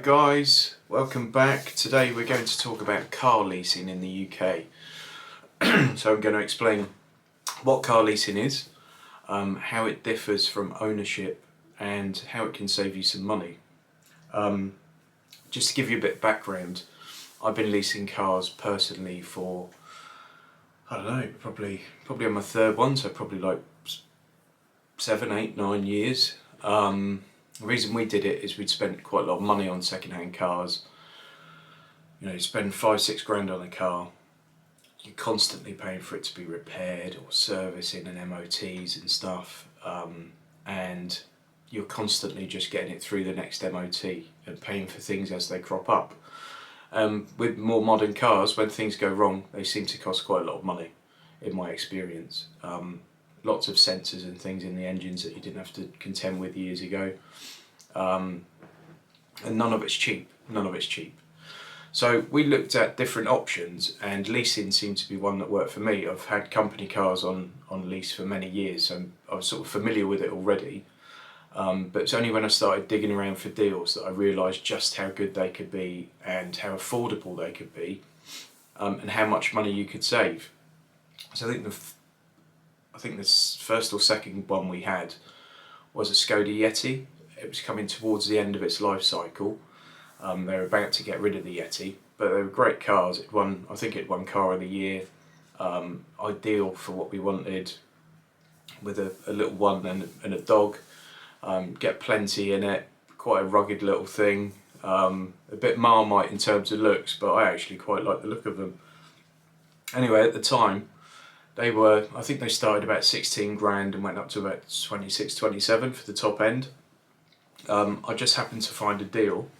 Alright guys, welcome back. Today we're going to talk about car leasing in the UK. So I'm going to explain what car leasing is, how it differs from ownership and how it can save you some money. Just to give you a bit of background, I've been leasing cars personally for, I don't know, probably on my third one, so probably like 7, 8, 9 years. The reason we did it is we'd spent quite a lot of money on second-hand cars. You know, you spend 5-6 grand on a car, you're constantly paying for it to be repaired or servicing and MOTs and stuff, and you're constantly just getting it through the next MOT and paying for things as they crop up. With more modern cars, when things go wrong, they seem to cost quite a lot of money, in my experience. Lots of sensors and things in the engines that you didn't have to contend with years ago, and none of it's cheap. So we looked at different options, and leasing seemed to be one that worked for me. I've had company cars on lease for many years, so I was sort of familiar with it already, but it's only when I started digging around for deals that I realised just how good they could be and how affordable they could be, and how much money you could save. So I think this first or second one we had was a Skoda Yeti. It was coming towards the end of its life cycle. They were about to get rid of the Yeti, but they were great cars. I think it won Car of the Year. Ideal for what we wanted, with a little one and a dog. Get plenty in it. Quite a rugged little thing. A bit Marmite in terms of looks, but I actually quite like the look of them. Anyway, at the time, I think they started about 16 grand and went up to about 26, 27 for the top end. I just happened to find a deal,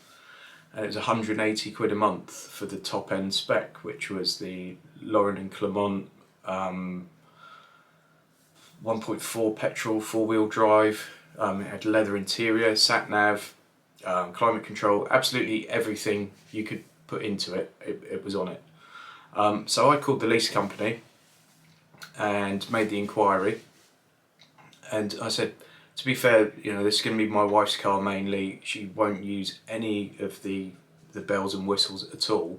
and it was 180 quid a month for the top end spec, which was the Lauren and Clement 1.4 petrol 4-wheel drive. It had leather interior, sat nav, climate control, absolutely everything you could put into it, it was on it. So I called the lease company and made the inquiry, and I said, to be fair, you know, this is going to be my wife's car mainly. She won't use any of the bells and whistles at all.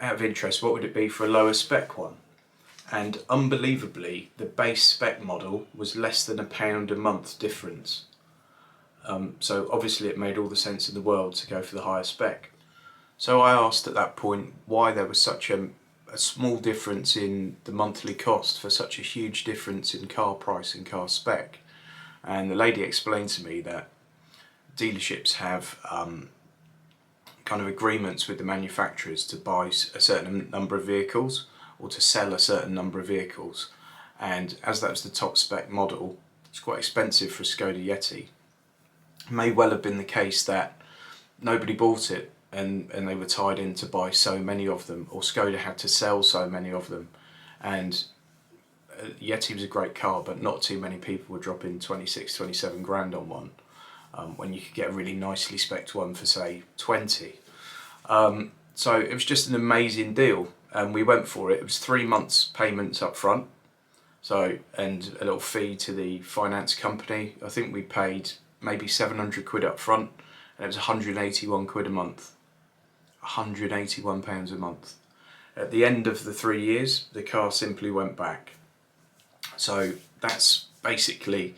Out of interest, what would it be for a lower spec one? And unbelievably, the base spec model was less than £1 a month difference. So obviously it made all the sense in the world to go for the higher spec. So I asked at that point why there was such a small difference in the monthly cost for such a huge difference in car price and car spec. And the lady explained to me that dealerships have kind of agreements with the manufacturers to buy a certain number of vehicles, or to sell a certain number of vehicles. And as that was the top spec model, it's quite expensive for a Skoda Yeti. It may well have been the case that nobody bought it, and they were tied in to buy so many of them, or Skoda had to sell so many of them. And Yeti was a great car, but not too many people were dropping 26, 27 grand on one, when you could get a really nicely spec'd one for say 20. So it was just an amazing deal, and we went for it. It was 3 months payments up front, so, and a little fee to the finance company. I think we paid maybe 700 quid up front, and it was 181 quid a month. 181 pounds a month. At the end of the 3 years, the car simply went back. So that's basically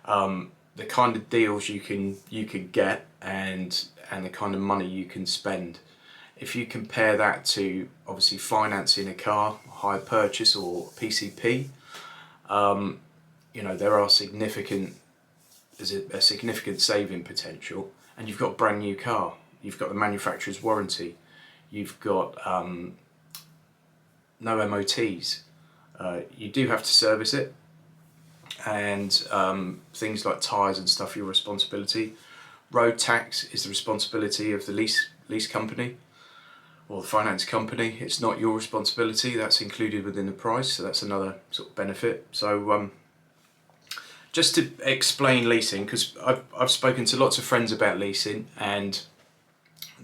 the kind of deals you can get, and the kind of money you can spend. If you compare that to obviously financing a car, hire purchase or PCP, you know, there's a significant saving potential, and you've got a brand new car. You've got the manufacturer's warranty. You've got no MOTs. You do have to service it, and things like tyres and stuff are your responsibility. Road tax is the responsibility of the lease company or the finance company. It's not your responsibility. That's included within the price, so that's another sort of benefit. So just to explain leasing, because I've spoken to lots of friends about leasing, and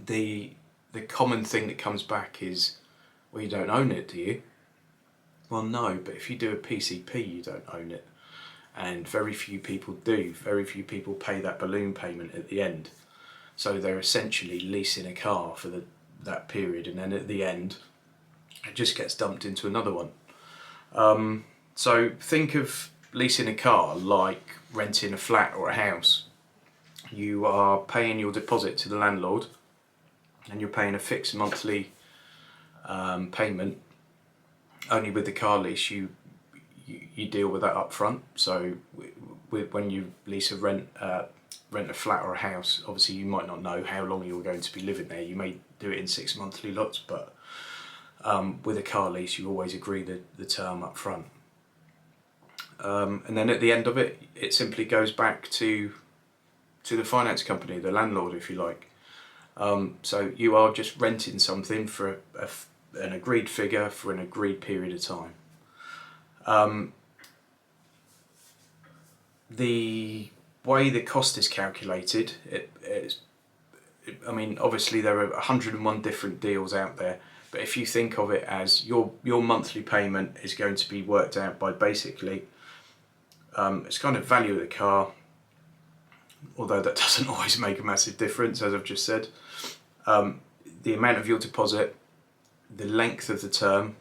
the common thing that comes back is, well, you don't own it, do you? Well, no, but if you do a PCP, you don't own it. And very few people do. Very few people pay that balloon payment at the end. So they're essentially leasing a car for that period, and then at the end it just gets dumped into another one. So think of leasing a car like renting a flat or a house. You are paying your deposit to the landlord, and you're paying a fixed monthly payment. Only with the car lease, you deal with that up front. So when you lease a rent a flat or a house, obviously you might not know how long you're going to be living there. You may do it in 6 monthly lots, but with a car lease, you always agree the term up front. And then at the end of it, it simply goes back to the finance company, the landlord, if you like. So you are just renting something for an agreed figure for an agreed period of time. The way the cost is calculated, I mean, obviously there are 101 different deals out there, but if you think of it as your monthly payment is going to be worked out by basically, it's kind of value of the car, although that doesn't always make a massive difference, as I've just said. The amount of your deposit, the length of the term,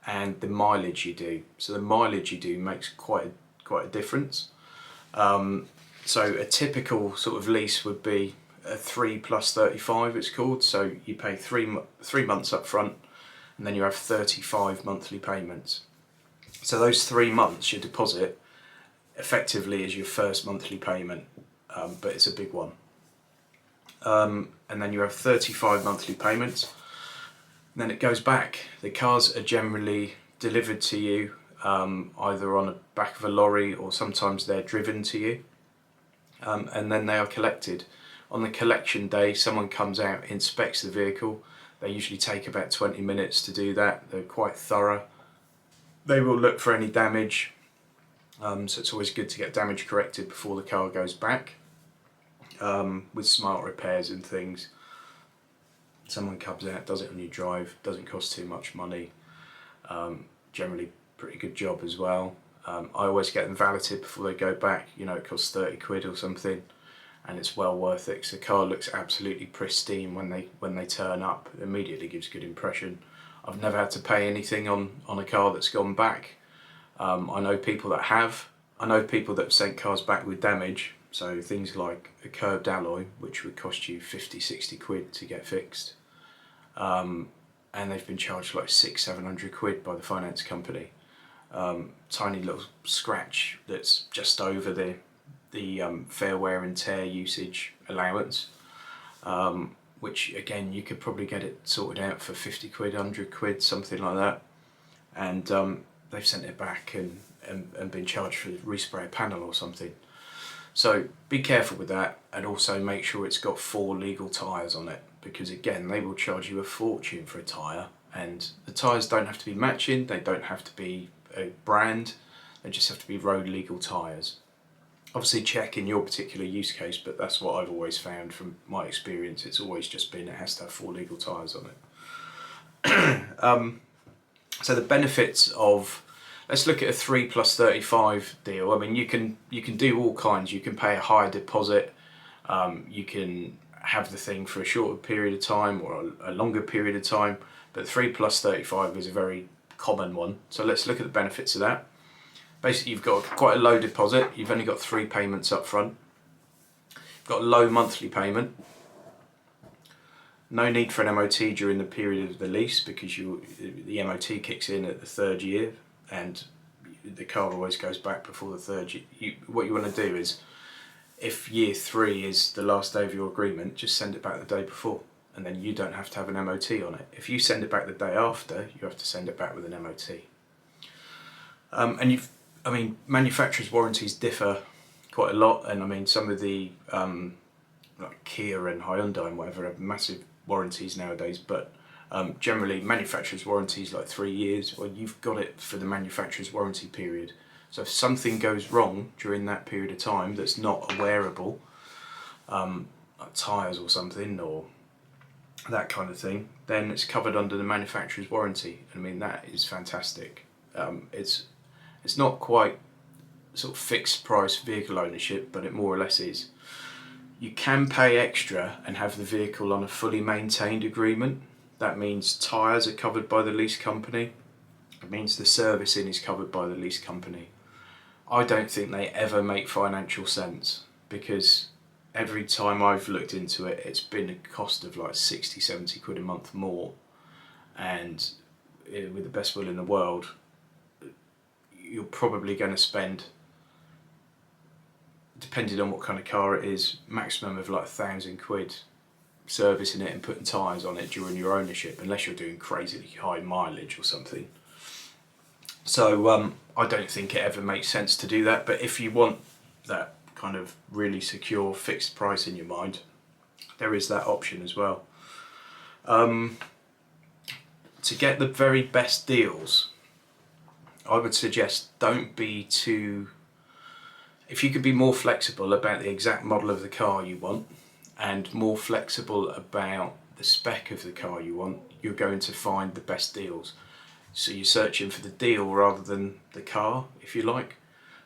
and the mileage you do. So the mileage you do makes quite a difference. So a typical sort of lease would be a 3 plus 35, it's called. So you pay 3 months up front, and then you have 35 monthly payments. So those 3 months, your deposit effectively is your first monthly payment, but it's a big one. And then you have 35 monthly payments. And then it goes back. The cars are generally delivered to you either on the back of a lorry, or sometimes they're driven to you, and then they are collected. On the collection day, someone comes out, inspects the vehicle. They usually take about 20 minutes to do that. They're quite thorough. They will look for any damage, so it's always good to get damage corrected before the car goes back, with smart repairs and things. Someone comes out, does it on your drive, doesn't cost too much money, generally pretty good job as well. I always get them valeted before they go back. You know, it costs 30 quid or something, and it's well worth it, because the car looks absolutely pristine when they turn up. It immediately gives a good impression. I've never had to pay anything on a car that's gone back. I know people that have. I know people that have sent cars back with damage, so things like a curved alloy, which would cost you 50-60 quid to get fixed, and they've been charged like 600-700 quid by the finance company. Tiny little scratch that's just over the fair wear and tear usage allowance, which again you could probably get it sorted out for 50 quid, 100 quid, something like that, and they've sent it back and been charged for the respray panel or something. So be careful with that, and also make sure it's got 4 legal tyres on it, because again they will charge you a fortune for a tyre, and the tyres don't have to be matching, they don't have to be a brand, they just have to be road legal tyres. Obviously check in your particular use case, but that's what I've always found from my experience. It's always just been it has to have 4 legal tyres on it. So the benefits of, let's look at a 3 plus 35 deal. I mean, you can do all kinds. You can pay a higher deposit, you can have the thing for a shorter period of time or a longer period of time, but 3 plus 35 is a very common one. So let's look at the benefits of that. Basically, you've got quite a low deposit, you've only got 3 payments up front, you've got a low monthly payment, no need for an MOT during the period of the lease, because the MOT kicks in at the 3rd year, and the car always goes back before the 3rd year. What you want to do is, if year 3 is the last day of your agreement, just send it back the day before, and then you don't have to have an MOT on it. If you send it back the day after, you have to send it back with an MOT. I mean, manufacturers' warranties differ quite a lot, and I mean some of the like Kia and Hyundai and whatever have massive warranties nowadays, but generally manufacturer's warranties like 3 years. Well, you've got it for the manufacturer's warranty period. So if something goes wrong during that period of time that's not a wearable, like tyres or something or that kind of thing, then it's covered under the manufacturer's warranty. I mean, that is fantastic. It's not quite sort of fixed price vehicle ownership, but it more or less is. You can pay extra and have the vehicle on a fully maintained agreement. That means tyres are covered by the lease company. It means the servicing is covered by the lease company. I don't think they ever make financial sense, because every time I've looked into it, it's been a cost of like 60, 70 quid a month more. And with the best will in the world, you're probably going to spend, depending on what kind of car it is, maximum of like 1,000 quid servicing it and putting tyres on it during your ownership, unless you're doing crazily high mileage or something. So I don't think it ever makes sense to do that. But if you want that kind of really secure fixed price in your mind, there is that option as well. To get the very best deals, I would suggest don't be too... If you could be more flexible about the exact model of the car you want, and more flexible about the spec of the car you want, you're going to find the best deals. So you're searching for the deal rather than the car, if you like.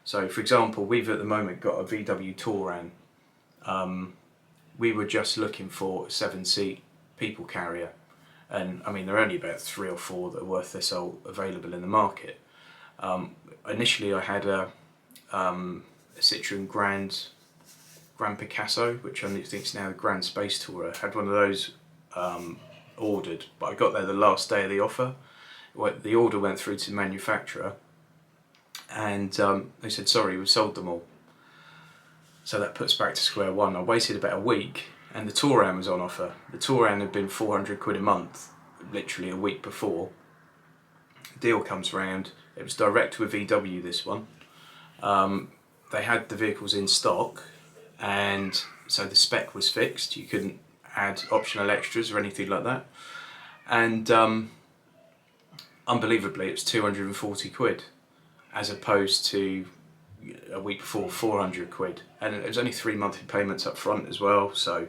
So for example, we've at the moment got a VW Touran. We were just looking for a 7-seat people carrier, and I mean there are only about 3 or 4 that are worth their salt available in the market. Initially I had a Citroen Grand Picasso, which I think is now the Grand Space Tourer. I had one of those ordered, but I got there the last day of the offer. The order went through to the manufacturer, and they said, sorry, we've sold them all. So that puts back to square one. I waited about a week, and the Touran was on offer. The Touran had been 400 quid a month, literally a week before. The deal comes round. It was direct with VW, this one. They had the vehicles in stock, and so the spec was fixed. You couldn't add optional extras or anything like that. And unbelievably, it was 240 quid, as opposed to a week before 400 quid. And it was only 3 monthly payments up front as well. So,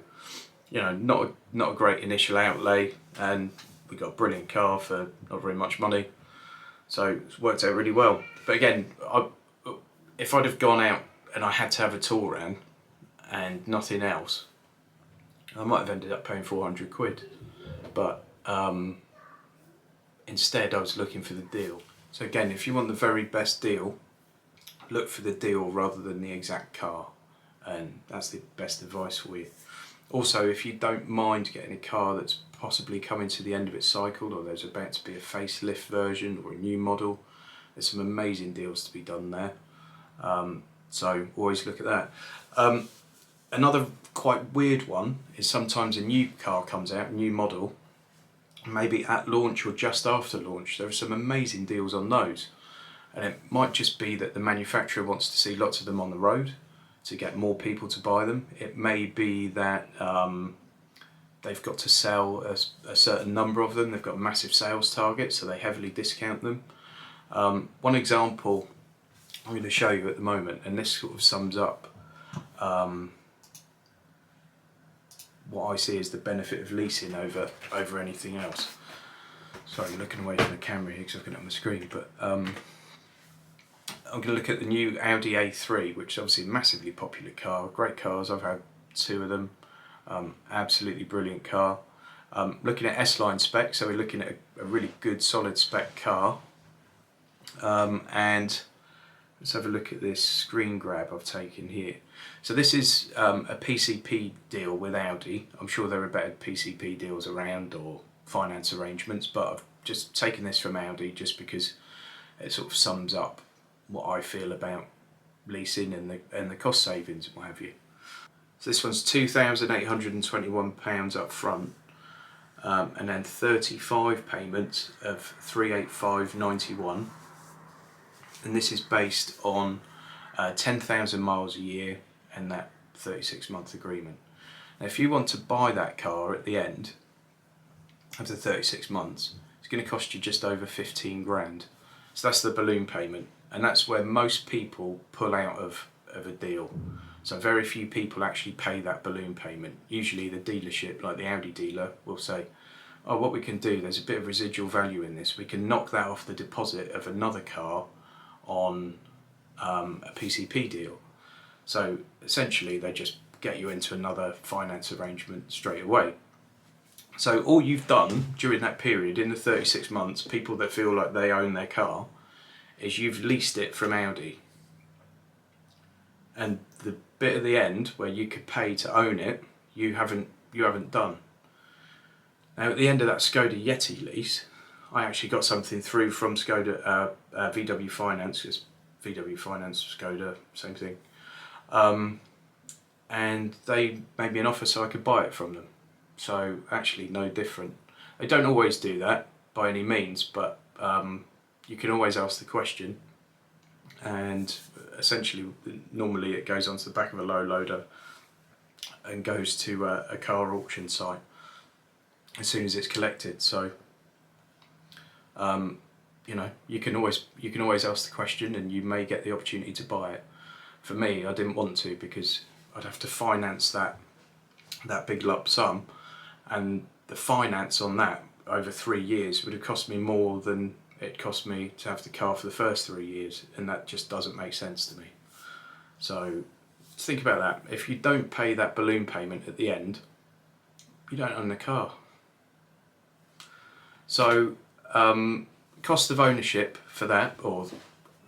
you know, not a great initial outlay, and we got a brilliant car for not very much money. So it's worked out really well. But again, if I'd have gone out and I had to have a Touran and nothing else, I might have ended up paying 400 quid. But instead I was looking for the deal. So again, if you want the very best deal, look for the deal rather than the exact car, and that's the best advice for you. Also, if you don't mind getting a car that's possibly coming to the end of its cycle, or there's about to be a facelift version or a new model, there's some amazing deals to be done there. So always look at that. Another quite weird one is sometimes a new car comes out, a new model, maybe at launch or just after launch. There are some amazing deals on those, and it might just be that the manufacturer wants to see lots of them on the road to get more people to buy them. It may be that they've got to sell a certain number of them. They've got a massive sales target, so they heavily discount them. One example I'm going to show you at the moment, and this sort of sums up what I see as the benefit of leasing over anything else. Sorry, looking away from the camera here because I'm looking at my screen, but I'm going to look at the new Audi A3, which is obviously a massively popular car. Great cars, I've had 2 of them. Absolutely brilliant car. Looking at S-Line spec, so we're looking at a really good solid spec car. And let's have a look at this screen grab I've taken here. So this is a PCP deal with Audi. I'm sure there are better PCP deals around, or finance arrangements, but I've just taken this from Audi just because it sort of sums up what I feel about leasing and the cost savings and what have you. So this one's £2,821 up front, and then 35 payments of £385.91. And this is based on 10,000 miles a year and that 36-month agreement. Now, if you want to buy that car at the end of the 36 months, it's going to cost you just over 15 grand. So that's the balloon payment, and that's where most people pull out of a deal. So very few people actually pay that balloon payment. Usually the dealership, like the Audi dealer, will say, oh, what we can do, there's a bit of residual value in this, we can knock that off the deposit of another car on a PCP deal. So essentially they just get you into another finance arrangement straight away. So all you've done during that period, in the 36 months, people that feel like they own their car, is you've leased it from Audi. And the bit at the end where you could pay to own it, you haven't done. Now at the end of that Skoda Yeti lease, I actually got something through from Skoda, VW Finance, because VW Finance, Skoda, same thing. And they made me an offer so I could buy it from them. So actually no different. They don't always do that by any means, but you can always ask the question. And essentially, normally it goes onto the back of a low loader and goes to a car auction site as soon as it's collected. So you know, you can always ask the question, and you may get the opportunity to buy it. For me, I didn't want to, because I'd have to finance that big lump sum, and the finance on that over 3 years would have cost me more than it cost me to have the car for the first 3 years, and that just doesn't make sense to me. So think about that. If you don't pay that balloon payment at the end, you don't own the car. So cost of ownership for that, or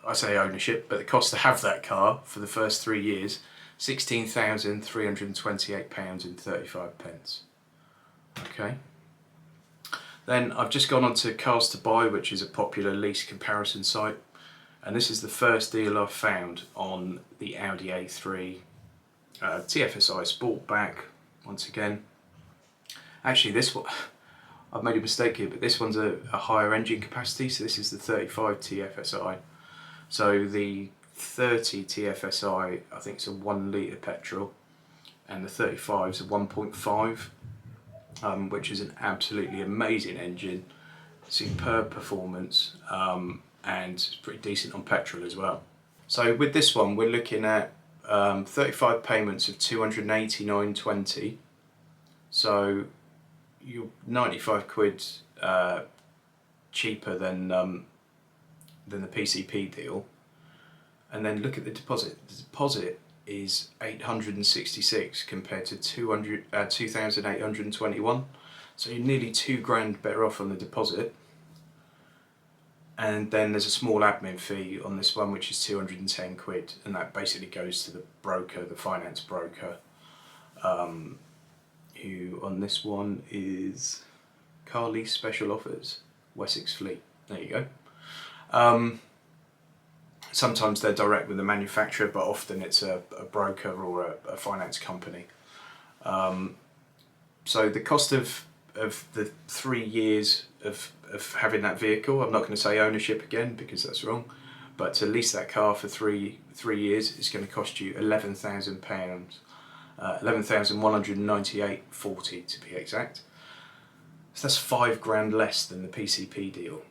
I say ownership, but the cost to have that car for the first 3 years, £16,328.35. Okay. Then I've just gone on to Cars to Buy, which is a popular lease comparison site, and this is the first deal I've found on the Audi A3 TFSI Sportback. Once again, actually this one, I've made a mistake here, but this one's a higher engine capacity, so this is the 35 TFSI. So the 30 TFSI, I think it's a 1 litre petrol, and the 35 is a 1.5, which is an absolutely amazing engine, superb performance, and it's pretty decent on petrol as well. So with this one, we're looking at 35 payments of £289.20. So you're 95 quid cheaper than the PCP deal. And then look at the deposit. The deposit is 866 compared to 2,821. So you're nearly £2,000 better off on the deposit. And then there's a small admin fee on this one, which is 210 quid, and that basically goes to the broker, the finance broker, who on this one is Car Lease Special Offers, Wessex Fleet. There you go. Sometimes they're direct with the manufacturer, but often it's a broker or a finance company. So the cost of the 3 years of having that vehicle, I'm not going to say ownership again because that's wrong, but to lease that car for three years is going to cost you £11,000, £11,198.40 to be exact. So that's £5,000 less than the PCP deal.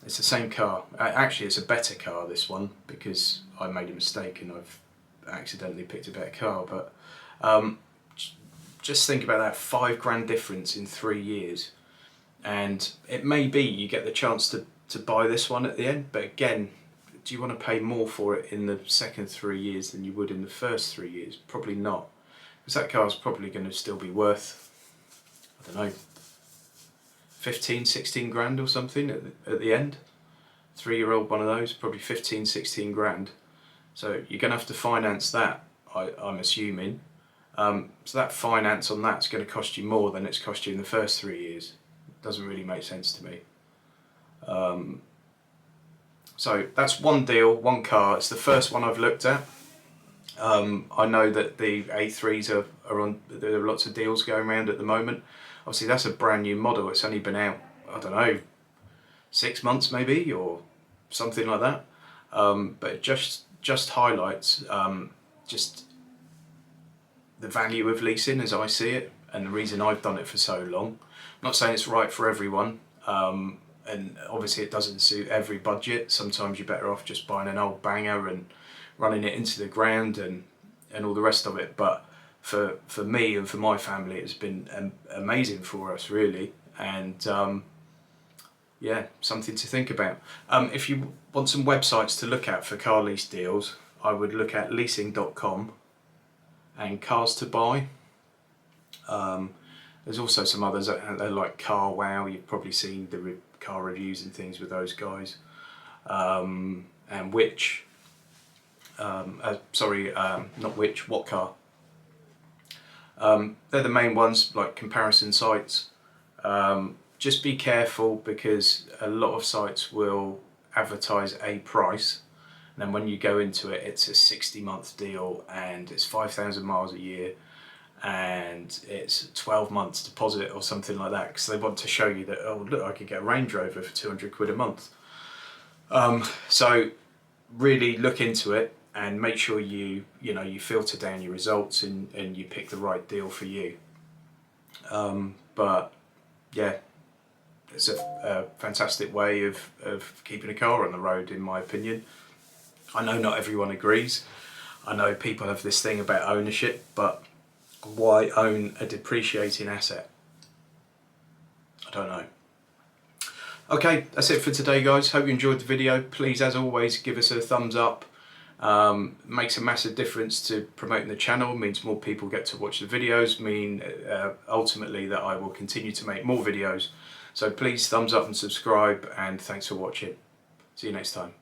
It's the same car. Actually, it's a better car, this one, because I made a mistake and I've accidentally picked a better car. But just think about that £5,000 difference in 3 years. And it may be you get the chance to buy this one at the end, but again, do you want to pay more for it in the second 3 years than you would in the first 3 years? Probably not, because that car's probably going to still be worth, I don't know, 15, 16 grand or something at the end. 3-year-old one of those, probably 15, 16 grand. So you're going to have to finance that, I'm assuming. So that finance on that's going to cost you more than it's cost you in the first 3 years. Doesn't really make sense to me. So that's one deal, one car. It's the first one I've looked at. I know that the A3s are on, there are lots of deals going around at the moment. Obviously that's a brand new model. It's only been out, I don't know, 6 months maybe, or something like that. But it just highlights just the value of leasing as I see it, and the reason I've done it for so long. I'm not saying it's right for everyone, and obviously it doesn't suit every budget. Sometimes you're better off just buying an old banger and running it into the ground and all the rest of it. But for me and for my family, it's been amazing for us, really. And yeah, something to think about. If you want some websites to look at for car lease deals, I would look at leasing.com and cars to buy. There's also some others like Car Wow. You've probably seen the car reviews and things with those guys, and Which. Not Which. What Car. They're the main ones, like comparison sites. Just be careful, because a lot of sites will advertise a price, and then when you go into it, it's a 60-month deal and it's 5,000 miles a year and it's 12 months deposit or something like that, because they want to show you that, oh look, I could get a Range Rover for 200 quid a month. So really look into it and make sure you filter down your results and you pick the right deal for you. But yeah, it's a fantastic way of keeping a car on the road, in my opinion. I know not everyone agrees. I know people have this thing about ownership, but why own a depreciating asset? I don't know. Okay, that's it for today, guys. Hope you enjoyed the video. Please, as always, give us a thumbs up. Makes a massive difference to promoting the channel, means more people get to watch the videos, ultimately that I will continue to make more videos. So please thumbs up and subscribe, and thanks for watching. See you next time.